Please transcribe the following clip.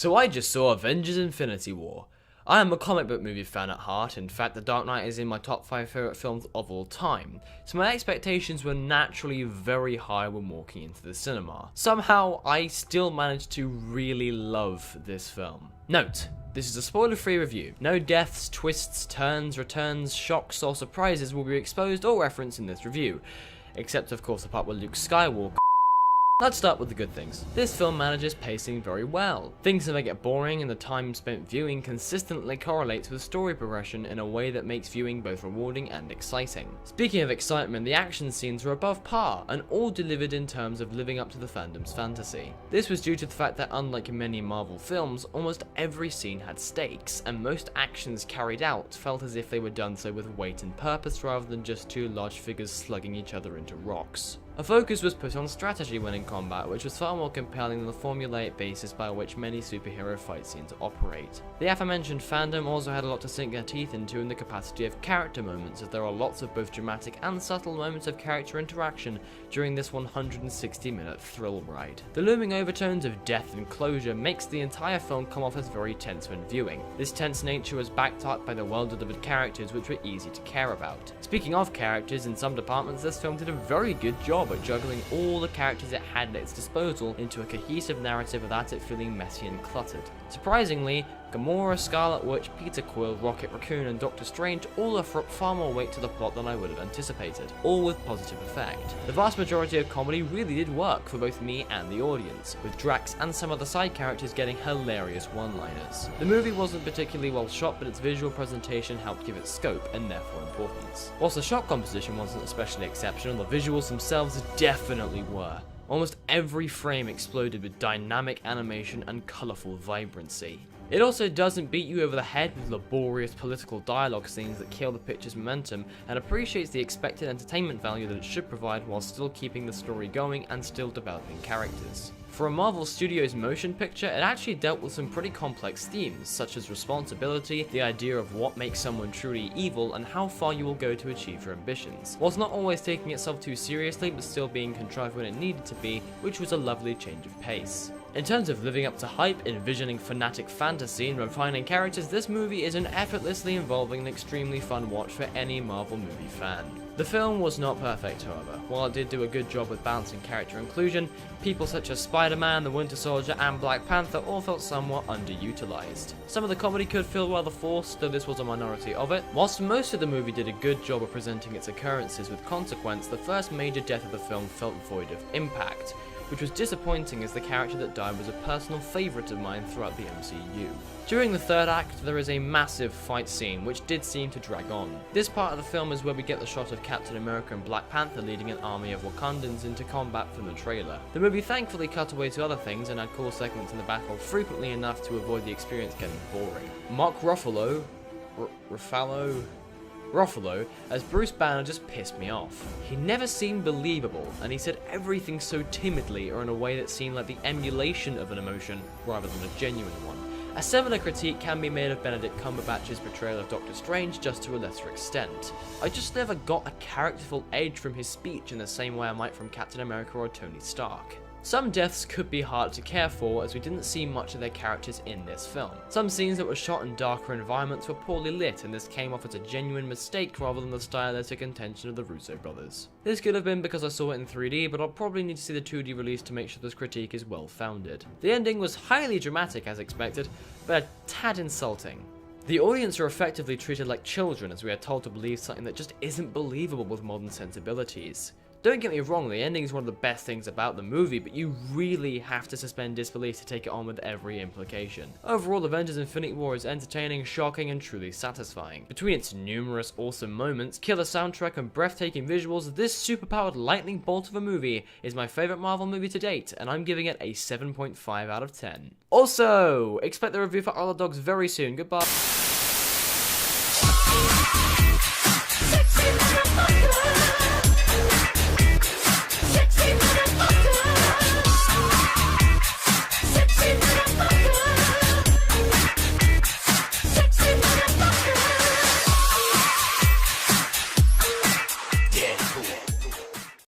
So I just saw Avengers Infinity War. I am a comic book movie fan at heart. In fact, The Dark Knight is in my top 5 favourite films of all time, so my expectations were naturally very high when walking into the cinema. Somehow, I still managed to really love this film. Note, this is a spoiler-free review. No deaths, twists, turns, returns, shocks or surprises will be exposed or referenced in this review, except of course the part where Luke Skywalker. Let's start with the good things. This film manages pacing very well. Things never get boring and the time spent viewing consistently correlates with story progression in a way that makes viewing both rewarding and exciting. Speaking of excitement, the action scenes were above par and all delivered in terms of living up to the fandom's fantasy. This was due to the fact that unlike many Marvel films, almost every scene had stakes and most actions carried out felt as if they were done so with weight and purpose rather than just two large figures slugging each other into rocks. A focus was put on strategy when in combat, which was far more compelling than the formulaic basis by which many superhero fight scenes operate. The aforementioned fandom also had a lot to sink their teeth into in the capacity of character moments, as there are lots of both dramatic and subtle moments of character interaction during this 160-minute thrill ride. The looming overtones of death and closure makes the entire film come off as very tense when viewing. This tense nature was backed up by the well-delivered characters which were easy to care about. Speaking of characters, in some departments this film did a very good job at juggling all the characters it had at its disposal into a cohesive narrative without it feeling messy and cluttered. Surprisingly, Gamora, Scarlett Witch, Peter Quill, Rocket Raccoon and Doctor Strange all offer up far more weight to the plot than I would have anticipated, all with positive effect. The vast majority of comedy really did work for both me and the audience, with Drax and some of the side characters getting hilarious one-liners. The movie wasn't particularly well shot, but its visual presentation helped give it scope and therefore importance. Whilst the shot composition wasn't especially exceptional, the visuals themselves definitely were. Almost every frame exploded with dynamic animation and colourful vibrancy. It also doesn't beat you over the head with laborious political dialogue scenes that kill the picture's momentum, and appreciates the expected entertainment value that it should provide while still keeping the story going and still developing characters. For a Marvel Studios motion picture, it actually dealt with some pretty complex themes, such as responsibility, the idea of what makes someone truly evil, and how far you will go to achieve your ambitions, whilst not always taking itself too seriously but still being contrived when it needed to be, which was a lovely change of pace. In terms of living up to hype, envisioning fanatic fantasy, and refining characters, this movie is an effortlessly involving and extremely fun watch for any Marvel movie fan. The film was not perfect, however. While it did do a good job with balancing character inclusion, people such as Spider-Man, the Winter Soldier, and Black Panther all felt somewhat underutilized. Some of the comedy could feel rather forced, though this was a minority of it. Whilst most of the movie did a good job of presenting its occurrences with consequence, the first major death of the film felt void of impact, which was disappointing as the character that died was a personal favourite of mine throughout the MCU. During the third act, there is a massive fight scene, which did seem to drag on. This part of the film is where we get the shot of Captain America and Black Panther leading an army of Wakandans into combat from the trailer. The movie thankfully cut away to other things and had cool segments in the battle frequently enough to avoid the experience getting boring. Mark Ruffalo as Bruce Banner just pissed me off. He never seemed believable, and he said everything so timidly or in a way that seemed like the emulation of an emotion rather than a genuine one. A similar critique can be made of Benedict Cumberbatch's portrayal of Doctor Strange, just to a lesser extent. I just never got a characterful edge from his speech in the same way I might from Captain America or Tony Stark. Some deaths could be hard to care for, as we didn't see much of their characters in this film. Some scenes that were shot in darker environments were poorly lit, and this came off as a genuine mistake rather than the stylistic intention of the Russo brothers. This could have been because I saw it in 3D, but I'll probably need to see the 2D release to make sure this critique is well founded. The ending was highly dramatic as expected, but a tad insulting. The audience are effectively treated like children, as we are told to believe something that just isn't believable with modern sensibilities. Don't get me wrong, the ending is one of the best things about the movie, but you really have to suspend disbelief to take it on with every implication. Overall, Avengers Infinity War is entertaining, shocking, and truly satisfying. Between its numerous awesome moments, killer soundtrack, and breathtaking visuals, this superpowered lightning bolt of a movie is my favourite Marvel movie to date, and I'm giving it a 7.5 out of 10. Also, expect the review for Other Dogs very soon. Goodbye.